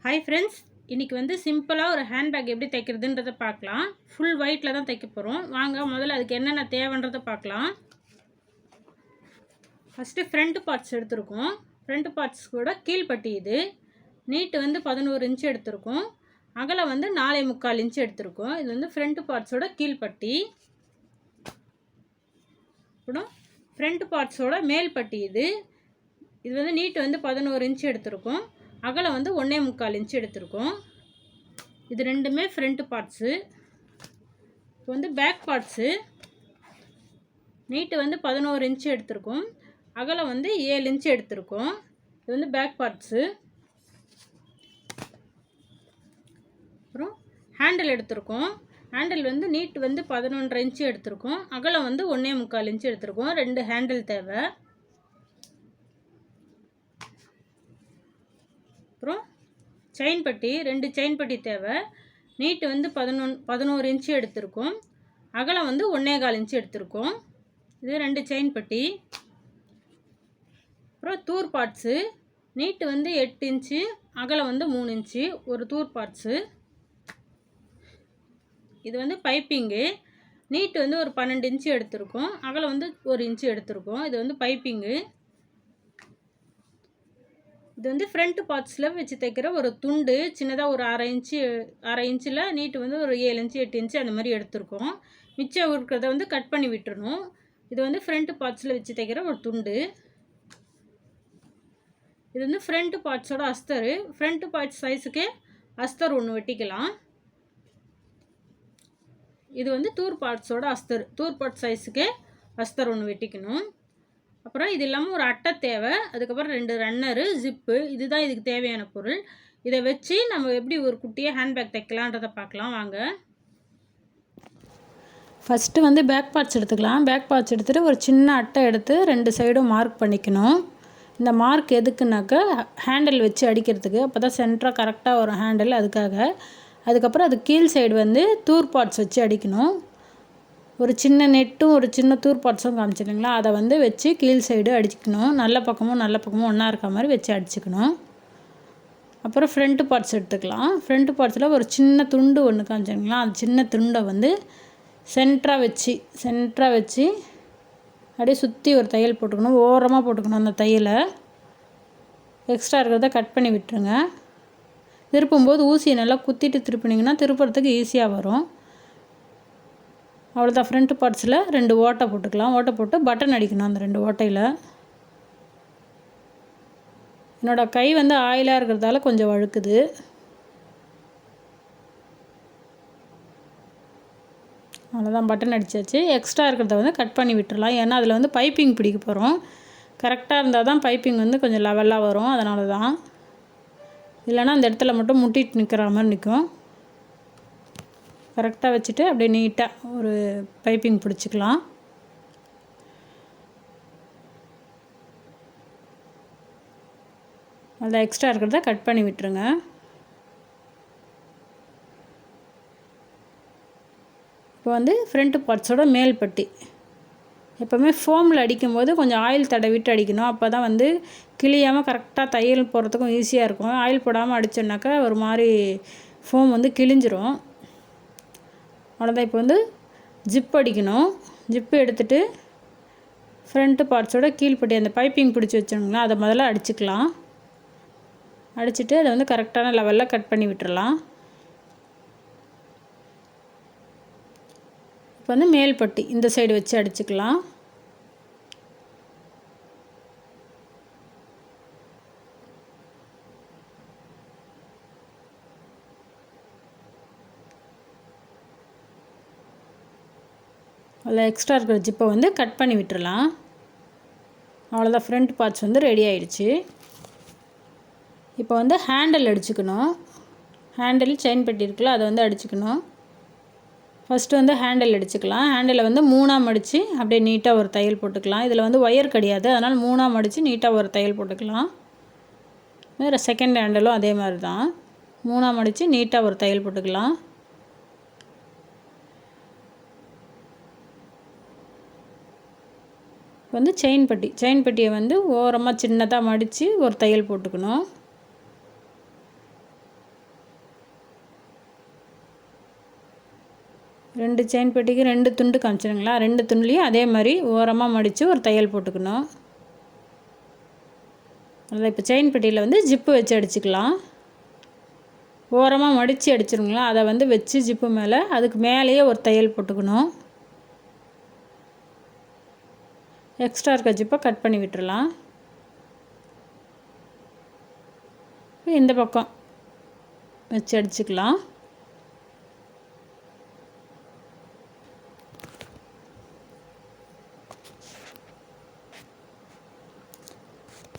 Hi friends, இன்றைக்கி வந்து சிம்பிளாக ஒரு ஹேண்ட்பேக் எப்படி தைக்கிறதுன்றதை பார்க்கலாம். ஃபுல் ஒயிட்டில் தான் தைக்க போகிறோம். வாங்க முதல்ல அதுக்கு என்னென்ன தேவைன்றதை பார்க்கலாம். ஃபஸ்ட்டு ஃப்ரண்ட் பார்ட்ஸ் எடுத்துருக்கோம். ஃப்ரண்ட் பார்ட்ஸ் கூட கீழ்பட்டி இது நீட்டு வந்து 11 இன்ச்சு எடுத்திருக்கோம். அகலம் வந்து 4.25 இன்ச்சு எடுத்திருக்கோம். இது வந்து ஃப்ரண்ட் பார்ட்ஸோட கீழ்பட்டி. அப்புறம் ஃப்ரண்ட் பார்ட்ஸோட மேல் பட்டி இது வந்து நீட்டு வந்து 11 இன்ச்சு எடுத்திருக்கோம். அகலம் வந்து 1.25 இன்ச்சு எடுத்திருக்கோம். இது ரெண்டுமே ஃப்ரண்ட் பார்ட்ஸு. இப்போ வந்து பேக் பார்ட்ஸு நீட்டு வந்து 11 இன்ச்சு எடுத்திருக்கோம். அகலம் வந்து 7 இன்ச்சு எடுத்திருக்கோம். இது வந்து பேக் பார்ட்ஸு. அப்புறம் ஹேண்டில் எடுத்திருக்கோம். ஹேண்டில் வந்து நீட்டு வந்து 11.5 இன்ச்சு எடுத்திருக்கோம். அகலம் வந்து 1.25 இன்ச்சு எடுத்திருக்கோம். 2 ஹேண்டில் தேவை. அப்புறம் செயின் பட்டி 2 செயின் பட்டி தேவை. நீட்டு வந்து 11 இன்ச்சு எடுத்திருக்கோம். அகலம் வந்து 1.25 இன்ச்சு எடுத்திருக்கோம். இது 2 செயின் பட்டி. அப்புறம் தூர் பார்ட்ஸு நீட்டு வந்து 8 இன்ச்சு, அகலம் வந்து 3 இன்ச்சு ஒரு தூர் பார்ட்ஸு. இது வந்து பைப்பிங்கு நீட்டு வந்து ஒரு 12 இன்ச்சு எடுத்திருக்கோம். அகலம் வந்து 1 இன்ச்சு எடுத்திருக்கோம். இது வந்து பைப்பிங்கு. இது வந்து ஃப்ரண்ட் பார்ட்ஸில் வச்சு தைக்கிற ஒரு துண்டு. சின்னதாக ஒரு அரை இன்ச்சில் நீட்டு வந்து ஒரு 7 இன்ச்சு 8 இன்ச்சு அந்த மாதிரி எடுத்திருக்கோம். மிச்சம் இருக்கிறத வந்து கட் பண்ணி விட்டுறணும். இது வந்து ஃப்ரண்ட் பார்ட்ஸில் வச்சு தைக்கிற ஒரு துண்டு. இது வந்து ஃப்ரண்ட் பார்ட்ஸோட அஸ்தரு. ஃப்ரண்ட் பார்ட்ஸ் சைஸுக்கு அஸ்தர் ஒன்று வெட்டிக்கலாம். இது வந்து தூர் பார்ட்ஸோட அஸ்தர். தூர் பார்ட் சைஸுக்கு அஸ்தர் ஒன்று வெட்டிக்கணும். அப்புறம் இது இல்லாமல் ஒரு அட்டை தேவை. அதுக்கப்புறம் 2 ரன்னரு, ஜிப்பு. இதுதான் இதுக்கு தேவையான பொருள். இதை வச்சு நம்ம எப்படி ஒரு குட்டியாக ஹேண்ட்பேக் தைக்கலான்றதை பார்க்கலாம் வாங்க. ஃபஸ்ட்டு வந்து பேக் பார்ட்ஸ் எடுத்துக்கலாம். பேக் பார்ட்ஸ் எடுத்துகிட்டு ஒரு சின்ன அட்டை எடுத்து 2 சைடும் மார்க் பண்ணிக்கணும். இந்த மார்க் எதுக்குனாக்கா ஹேண்டில் வச்சு அடிக்கிறதுக்கு. அப்போ தான் சென்டராக கரெக்டாக வரும் ஹேண்டில், அதுக்காக. அதுக்கப்புறம் அது கீழ் சைடு வந்து தூர் பார்ட்ஸ் வச்சு அடிக்கணும். ஒரு சின்ன நெட்டும் ஒரு சின்ன தூர் பார்ட்ஸும் காமிச்சிருங்களா, அதை வந்து வச்சு கீழ் சைடு அடிச்சுக்கணும். நல்ல பக்கமும் ஒன்றா இருக்க மாதிரி வச்சு அடிச்சுக்கணும். அப்புறம் ஃப்ரண்ட் பார்ட்ஸ் எடுத்துக்கலாம். ஃப்ரண்ட் பார்ட்ஸில் ஒரு சின்ன துண்டு ஒன்று காமிச்சிருங்களா, அந்த சின்ன துண்டை வந்து சென்டராக வச்சு அப்படியே சுற்றி ஒரு தையல் போட்டுக்கணும். ஓரமாக போட்டுக்கணும் அந்த தையலை. எக்ஸ்ட்ரா இருக்கிறத கட் பண்ணி விட்டுருங்க. திருப்பும்போது ஊசியை நல்லா குத்திட்டு திருப்பினீங்கன்னா திருப்புறதுக்கு ஈஸியாக வரும். அவ்வளோதான். ஃப்ரண்ட் பார்ட்ஸில் 2 ஓட்டை போட்டுக்கலாம். ஓட்டை போட்டு பட்டன் அடிக்கணும் அந்த 2 ஓட்டையில். என்னோடய கை வந்து ஆயிலாக இருக்கிறதால கொஞ்சம் வழுக்குது. அவ்வளோதான், பட்டன் அடித்தாச்சு. எக்ஸ்ட்ரா இருக்கிறத வந்து கட் பண்ணி விட்டுறலாம். ஏன்னா அதில் வந்து பைப்பிங் பிடிக்க போகிறோம். கரெக்டாக இருந்தால் தான் பைப்பிங் வந்து கொஞ்சம் லெவலாக வரும். அதனால தான். இல்லைன்னா அந்த இடத்துல மட்டும் முட்டிட்டு நிற்கிற மாதிரி நிற்கும். கரெக்டாக வச்சுட்டு அப்படியே நீட்டாக ஒரு பைப்பிங் பிடிச்சிக்கலாம். அதில் எக்ஸ்ட்ரா இருக்கிறத கட் பண்ணி விட்டுருங்க. இப்போ வந்து ஃப்ரண்ட் பார்ட்ஸோட மேல் பட்டி. எப்போவுமே ஃபோமில் அடிக்கும்போது கொஞ்சம் ஆயில் தடவிட்டு அடிக்கணும். அப்போ தான் வந்து கிளியாமல் கரெக்டாக தையல் போடுறதுக்கும் ஈஸியாக இருக்கும். ஆயில் போடாமல் அடித்தோன்னாக்கா ஒரு மாதிரி ஃபோம் வந்து கிழிஞ்சிரும். அவ்வளோதான். இப்போ வந்து ஜிப் அடிக்கணும். ஜிப்பு எடுத்துகிட்டு ஃப்ரண்ட் பார்ட்ஸோட கீழ்பட்டி அந்த பைப்பிங் பிடிச்சி வச்சோங்களா, அதை முதல்ல அடிச்சுக்கலாம். அடிச்சுட்டு அதை வந்து கரெக்டான லெவலில் கட் பண்ணி விட்டுறலாம். இப்போ வந்து மேல் பட்டி இந்த சைடு வச்சு அடிச்சுக்கலாம். அதில் எக்ஸ்ட்ரா இருக்கிற ஜிப்பை வந்து கட் பண்ணி விட்டுறலாம். அவ்வளோதான். ஃப்ரண்ட் பார்ட்ஸ் வந்து ரெடி ஆகிடுச்சு. இப்போ வந்து ஹேண்டில் அடிச்சுக்கணும். ஹேண்டில் செயின் பெட்டி இருக்குல்ல, அதை வந்து அடிச்சுக்கணும். ஃபஸ்ட்டு வந்து ஹேண்டில் அடிச்சுக்கலாம். ஹேண்டிலை வந்து 3ஆக மடித்து அப்படியே நீட்டாக ஒரு தையல் போட்டுக்கலாம். இதில் வந்து ஒயர் கிடையாது, அதனால் 3ஆக மடித்து நீட்டாக ஒரு தையல் போட்டுக்கலாம். வேறு செகண்ட் ஹேண்டிலும் அதே மாதிரி தான் 3ஆக மடித்து நீட்டாக ஒரு தையல் போட்டுக்கலாம். வந்து செயின் பெட்டியை வந்து ஓரமாக சின்னதாக மடித்து ஒரு தையல் போட்டுக்கணும். 2 செயின் பெட்டிக்கு 2 துண்டு காமிச்சிருங்களா, 2 துண்டுலேயும் அதே மாதிரி ஓரமாக மடித்து ஒரு தையல் போட்டுக்கணும். அதான் இப்போ செயின் பெட்டியில் வந்து ஜிப்பு வச்சு அடிச்சுக்கலாம். ஓரமாக மடித்து அடிச்சிருங்களா, அதை வந்து வச்சு ஜிப்பு மேலே அதுக்கு மேலேயே ஒரு தையல் போட்டுக்கணும். எக்ஸ்ட்ரா இருக்க ஜிப்பை கட் பண்ணி விட்டுறலாம். இந்த பக்கம் வச்சு அடிச்சுக்கலாம்.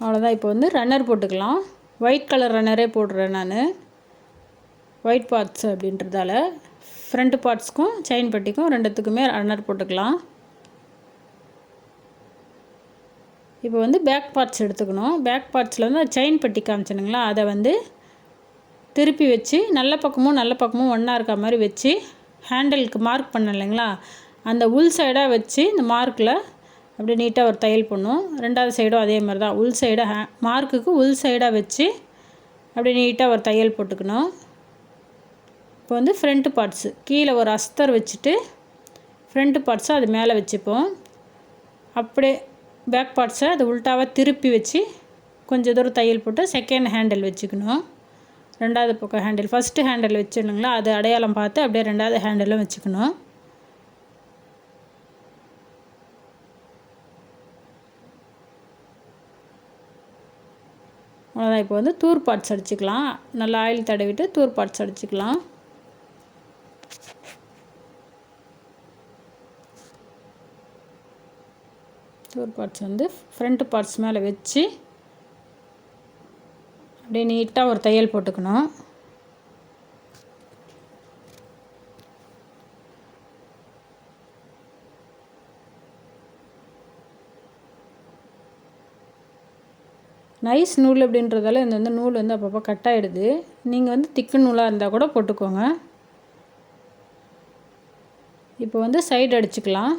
அவ்வளோதான். இப்போ வந்து ரன்னர் போட்டுக்கலாம். ஒயிட் கலர் ரன்னரே போடுறேன் நான், ஒயிட் பார்ட்ஸ் அப்படின்றதால. ஃப்ரண்ட் பார்ட்ஸ்க்கும் செயின் பட்டிக்கும் ரெண்டுத்துக்குமே ரன்னர் போட்டுக்கலாம். இப்போ வந்து பேக் பார்ட்ஸ் எடுத்துக்கணும். பேக் பார்ட்ஸில் வந்து செயின் பட்டி காமிச்சனுங்களா, அதை வந்து திருப்பி வச்சு நல்ல பக்கமும் ஒன்றா இருக்க மாதிரி வச்சு ஹேண்டிலுக்கு மார்க் பண்ண இல்லைங்களா, அந்த உள் சைடாக வச்சு இந்த மார்க்கில் அப்படி நீட்டாக ஒரு தையல் பண்ணும். ரெண்டாவது சைடும் அதே மாதிரி தான், உள் சைடாக மார்க்குக்கு உள் சைடாக வச்சு அப்படி நீட்டாக ஒரு தையல் போட்டுக்கணும். இப்போ வந்து ஃப்ரண்ட்டு பார்ட்ஸு கீழே ஒரு அஸ்தர் வச்சுட்டு ஃப்ரண்ட்டு பார்ட்ஸை அது மேலே வச்சுப்போம். அப்படியே பேக் பார்ட்ஸை அது உள்டாவாக திருப்பி வச்சு கொஞ்சம் தூரம் தையல் போட்டு செகண்ட் ஹேண்டில் வச்சுக்கணும். ரெண்டாவது பக்கம் ஹேண்டில் ஃபஸ்ட்டு ஹேண்டில் வச்சிடணுங்களா, அது அடையாளம் பார்த்து அப்படியே ரெண்டாவது ஹேண்டிலும் வச்சுக்கணும். அவ்வளோதான். இப்போ வந்து தூர் பார்ட்ஸ் அடிச்சுக்கலாம். நல்லா ஆயில் தடவிட்டு தூர் பார்ட்ஸ் அடிச்சுக்கலாம். தூர் பார்ட்ஸ் வந்து ஃப்ரண்ட் பார்ட்ஸ் மேலே வச்சு அப்படியே நீட்டாக ஒரு தையல் போட்டுக்கணும். நைஸ் நூல் அப்படின்றதால இந்த வந்து நூல் வந்து அப்பப்போ கட் ஆகிடுது. நீங்கள் வந்து திக்கு நூலாக இருந்தால் கூட போட்டுக்கோங்க. இப்போ வந்து சைடு அடிச்சுக்கலாம்.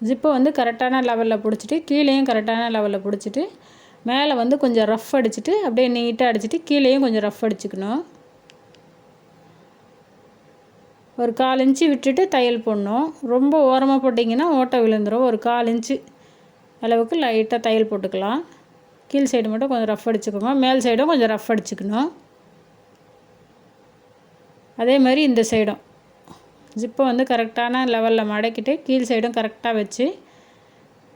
ஜிப்பை வந்து கரெக்டான லெவலில் பிடிச்சிட்டு கீழேயும் கரெக்டான லெவலில் பிடிச்சிட்டு மேலே வந்து கொஞ்சம் ரஃப் அடிச்சுட்டு அப்படியே நீட்டாக அடிச்சுட்டு கீழேயும் கொஞ்சம் ரஃப் அடிச்சுக்கணும். ஒரு 1/4 இன்ச்சு விட்டுட்டு தையல் போடணும். ரொம்ப ஓரமாக போட்டிங்கன்னா ஓட்டை விழுந்துடும். ஒரு 1/4 இன்ச்சு அளவுக்கு லைட்டாக தையல் போட்டுக்கலாம். கீழ் சைடு மட்டும் கொஞ்சம் ரஃப் அடிச்சுக்கோங்க, மேல் சைடும் கொஞ்சம் ரஃப் அடிச்சுக்கணும். அதே மாதிரி இந்த சைடும் ஜிப்பை வந்து கரெக்டான லெவலில் மடக்கிட்டு கீழ் சைடும் கரெக்டாக வச்சு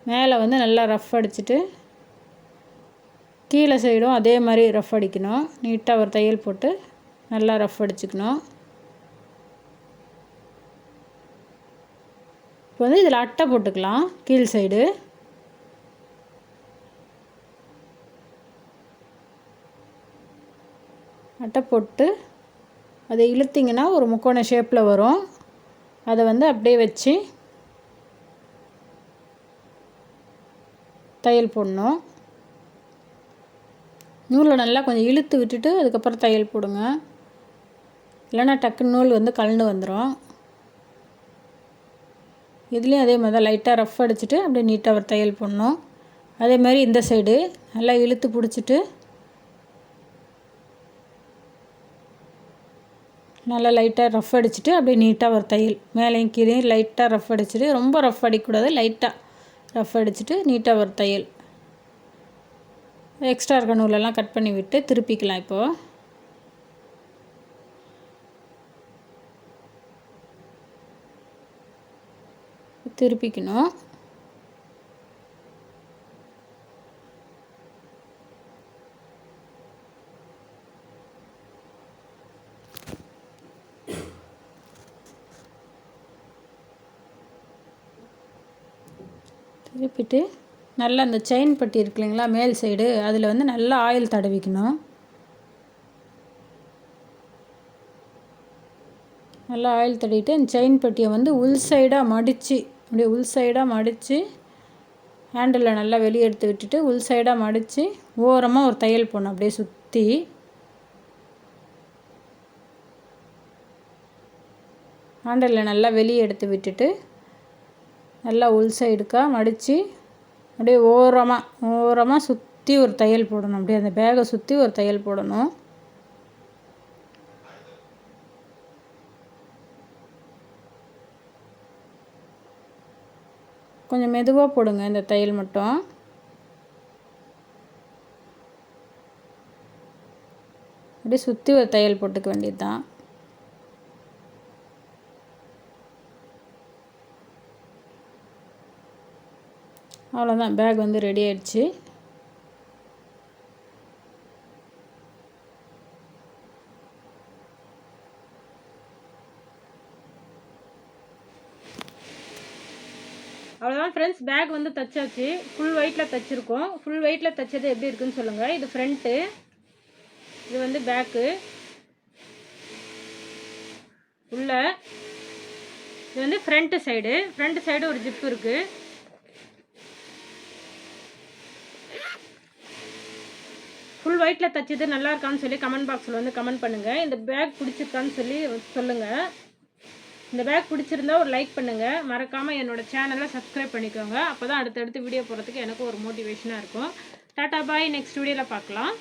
மேலே வந்து நல்லா ரஃப் அடிச்சுட்டு கீழே சைடும் அதே மாதிரி ரஃப் அடிக்கணும். நீட்டாக ஒரு தையல் போட்டு நல்லா ரஃப் அடிச்சுக்கணும். இப்போ வந்து இதில் அட்டை போட்டுக்கலாம். கீழ் சைடு அட்டை போட்டு அதை இழுத்திங்கன்னா ஒரு முக்கோண ஷேப்பில் வரும். அதை வந்து அப்படியே வச்சு தையல் போடணும். நூலை நல்லா கொஞ்சம் இழுத்து விட்டுட்டு அதுக்கப்புறம் தையல் போடுங்க, இல்லைன்னா டக்குன்னு நூல் வந்து கழண்டு வந்துடும். இதுலேயும் அதே மாதிரி தான் லைட்டாக ரஃப் அடிச்சுட்டு அப்படியே நீட்டாக ஒரு தையல் போடணும். அதே மாதிரி இந்த சைடு நல்லா இழுத்து பிடிச்சிட்டு நல்லா லைட்டாக ரஃப் அடிச்சுட்டு அப்படியே நீட்டாக ஒரு தையல் மேலேயும் கீழேயும் லைட்டாக ரஃப் அடிச்சுட்டு, ரொம்ப ரஃப் அடிக்கக்கூடாது, லைட்டாக ரஃப் அடிச்சுட்டு நீட்டாக ஒரு தையல். எக்ஸ்ட்ரா இருக்க நூலெல்லாம் கட் பண்ணி விட்டு திருப்பிக்கலாம். இப்போது திருப்பிக்கணும். திருப்பிட்டு நல்லா அந்த செயின் பட்டி இருக்கு இல்லைங்களா, மேல் சைடு அதில் வந்து நல்லா ஆயில் தடவிக்கணும். நல்லா ஆயில் தடவிட்டு அந்த செயின் பட்டியை வந்து உள் சைடாக மடித்து அப்படியே உள் சைடாக மடித்து ஹேண்டில் நல்லா வெளியே எடுத்து விட்டுட்டு உள் சைடாக மடித்து ஓரமாக ஒரு தையல் போடணும். அப்படியே சுற்றி ஹேண்டில் நல்லா வெளியே எடுத்து விட்டுட்டு நல்லா உள் சைடுக்காக மடித்து அப்படியே ஓரமாக சுற்றி ஒரு தையல் போடணும். அப்படியே அந்த பேகை சுற்றி ஒரு தையல் போடணும். கொஞ்சம் மெதுவாக போடுங்க இந்த தையல் மட்டும். அப்படியே சுற்றி ஒரு தையல் போட்டுக்க வேண்டியது தான். அவ்வளோதான், பேக் வந்து ரெடி ஆயிடுச்சு. அவ்வளோதான் ஃப்ரெண்ட்ஸ், பேக் வந்து தைச்சாச்சு. ஃபுல் வெயிட்டில் தைச்சிருக்கோம். ஃபுல் வெயிட்டில் தைச்சது எப்படி இருக்குன்னு சொல்லுங்கள். இது ஃப்ரண்ட்டு, இது வந்து பேக்கு. உள்ள இது வந்து ஃப்ரண்ட் சைடு ஒரு ஜிப் இருக்குது. ஃபுல் வெயிட்டில் தைச்சது நல்லா இருக்கான்னு சொல்லி கமெண்ட் பாக்ஸில் வந்து கமெண்ட் பண்ணுங்கள். இந்த பேக் பிடிச்சிருக்கான்னு சொல்லி சொல்லுங்கள். இந்த பேக் பிடிச்சிருந்தா ஒரு லைக் பண்ணுங்கள். மறக்காமல் என்னோடய சேனலை சப்ஸ்கிரைப் பண்ணிக்கோங்க. அப்போ தான் அடுத்தடுத்து வீடியோ போடுறதுக்கு எனக்கு ஒரு மோட்டிவேஷனாக இருக்கும். டாட்டா பாய், நெக்ஸ்ட் வீடியோவில் பார்க்கலாம்.